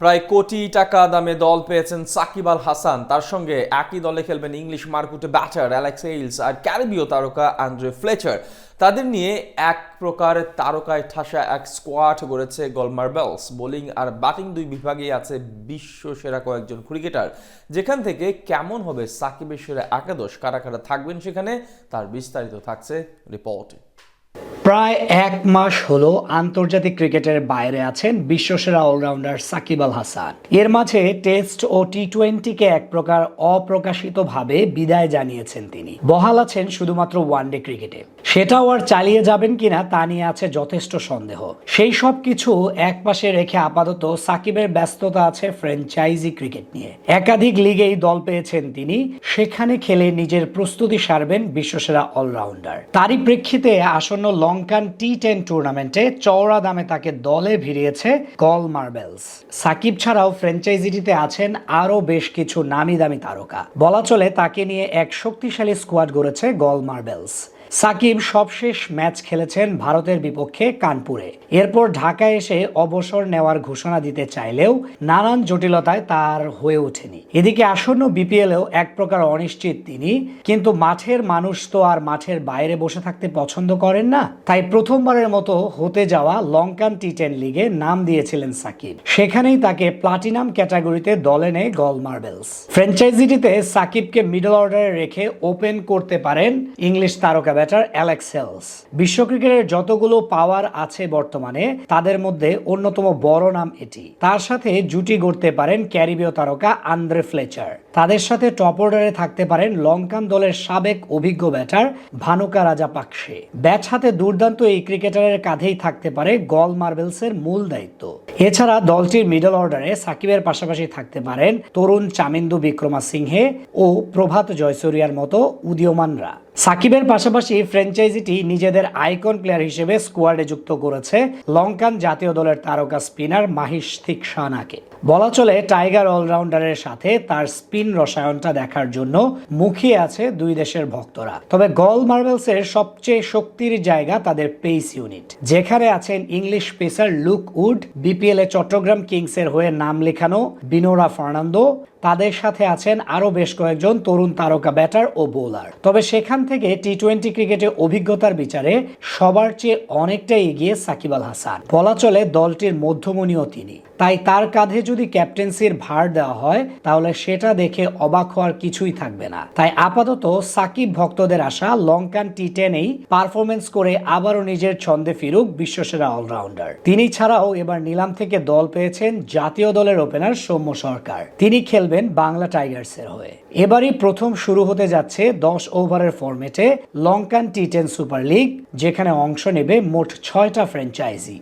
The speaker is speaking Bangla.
প্রায় কোটি টাকা দামে দল পেয়েছেন সাকিব আল হাসান। তার সঙ্গে একই দলে খেলবেন ইংলিশ মারকুটে ব্যাটার অ্যালেক্স হেইলস আর ক্যারিবীয় তারকা আন্দ্রে ফ্লেচার। তাদের নিয়ে এক প্রকার তারকায় ঠাসা এক স্কোয়াড গড়েছে গোলমার্বেলস। বোলিং আর ব্যাটিং দুই বিভাগেই আছে বিশ্ব সেরা কয়েকজন ক্রিকেটার। যেখান থেকে কেমন হবে সাকিবের সেরা একাদশ, কারা কারা থাকবেন সেখানে, তার বিস্তারিত থাকছে রিপোর্টে। প্রায় এক মাস হলো আন্তর্জাতিক ক্রিকেটের বাইরে আছেন বিশ্বসেরা অলরাউন্ডার সাকিব আল হাসান। এর মাঝে টেস্ট ও টি-20কে এক প্রকার অপ্রকাশিতভাবে বিদায় জানিয়েছেন তিনি। বহাল আছেন শুধুমাত্র ওয়ানডে ক্রিকেটে। সেটাও আর চালিয়ে যাবেন কিনা তা নিয়ে আছে যথেষ্ট সন্দেহ। সেই সব কিছু একপাশে রেখে আপাতত সাকিবের ব্যস্ততা আছে ফ্র্যাঞ্চাইজি ক্রিকেট নিয়ে। একাধিক লিগেই দল পেয়েছেন তিনি, সেখানে খেলে নিজের প্রস্তুতি সারবেন বিশ্বসেরা অলরাউন্ডার। তারই প্রেক্ষিতে আসন্ন লঙ্কান টি10 টুর্নামেন্টে চওড়া দামে তাকে দলে ভিড়িয়েছে গোলমার্বেলস। সাকিব ছাড়াও ফ্র্যাঞ্চাইজিটিতে আছেন আরও বেশ কিছু নামি দামি তারকা। বলা চলে তাকে নিয়ে এক শক্তিশালী স্কোয়াড গড়েছে গোলমার্বেলস। সাকিব সবশেষ ম্যাচ খেলেছেন ভারতের বিপক্ষে কানপুরে। এরপর ঢাকায় এসে অবসর নেওয়ার ঘোষণা দিতে চাইলেও নানান জটিলতায় তার হয়ে ওঠেনি। এদিকে আসন্ন বিপিএলেও এক প্রকার অনিশ্চিত তিনি, কিন্তু মাঠের মানুষ তো আর মাঠের বাইরে বসে থাকতে পছন্দ করেন না। তাই প্রথমবারের মতো হতে যাওয়া লঙ্কান টি10 লিগে নাম দিয়েছিলেন সাকিব। সেখানেই তাকে প্লাটিনাম ক্যাটাগরিতে দলে নেয় গোলমার্বেলস। ফ্র্যাঞ্চাইজিটিতে সাকিবকে মিডল অর্ডারে রেখে ওপেন করতে পারেন ইংলিশ তারকা ব্যাটার অ্যালেক্স হেইলস। বিশ্ব ক্রিকেটের যতগুলো পাওয়ার আছে বর্তমানে, তাদের মধ্যে অন্যতম বড় নাম এটি। তার সাথে জুটি গড়তে পারেন ক্যারিবীয় তারকা আন্দ্রে ফ্লেচার। তাদের সাথে টপ অর্ডারে থাকতে পারেন লঙ্কান দলের সাবেক অভিজ্ঞ ব্যাটার ভানুকা রাজাপাকসে। ব্যাট হাতে দুর্দান্ত এই ক্রিকেটারের কাঁধেই থাকতে পারে গোলমার্বেলসের মূল দায়িত্ব। এছাড়া দলটির মিডল অর্ডারে সাকিবের পাশাপাশি থাকতে পারেন তরুণ চামিন্দু বিক্রমাসিংহে ও প্রভাত জয়সূরিয়ার মতো উদীয়মানরা। সাকিবের পাশাপাশি ফ্র্যাঞ্চাইজিটি নিজেদের আইকন প্লেয়ার হিসেবে স্কোয়াডে যুক্ত করেছে লঙ্কান জাতীয় দলের তারকা স্পিনার মাহিশ থিকসানাকে। বলা চলে টাইগার অলরাউন্ডারের সাথে তার স্পিন রসায়নটা দেখার জন্য মুখিয়ে আছে দুই দেশের ভক্তরা। তবে গোলমার্বেলসের সবচেয়ে শক্তির জায়গা তাদের পেস ইউনিট, যেখানে আছেন English pacer Luke Wood, BPL এ চট্টগ্রাম কিংসের হয়ে নাম লেখানো বিনোরা ফার্নান্দো। তাদের সাথে আছেন আরো বেশ কয়েকজন তরুণ তারকা ব্যাটার ও বোলার। তবে সেখান থেকে টি-20 ক্রিকেটে অভিজ্ঞতার বিচারে সবার চেয়ে অনেকটাই এগিয়ে সাকিব আল হাসান। বলা চলে দলটির মধ্যমণিও তিনি। তাই তার কাঁধে যদি ক্যাপ্টেন্সির ভার দেওয়া হয়, তাহলে সেটা দেখে অবাক হওয়ার কিছুই থাকবে না। তাই আপাতত সাকিব ভক্তদের আশা লঙ্কান টি10এই পারফরমেন্স করে আবারও নিজের ছন্দে ফিরুক বিশ্বসেরা অলরাউন্ডার। তিনি ছাড়াও এবার নিলাম থেকে দল পেয়েছেন জাতীয় দলের ওপেনার সৌম্য সরকার। তিনি খেলবেন বাংলা টাইগার্সের হয়ে। এবারই প্রথম শুরু হতে যাচ্ছে 10 ওভারের ফরম্যাটে লঙ্কান টি10 সুপার লিগ, যেখানে অংশ নেবে মোট 6টা ফ্র্যাঞ্চাইজি।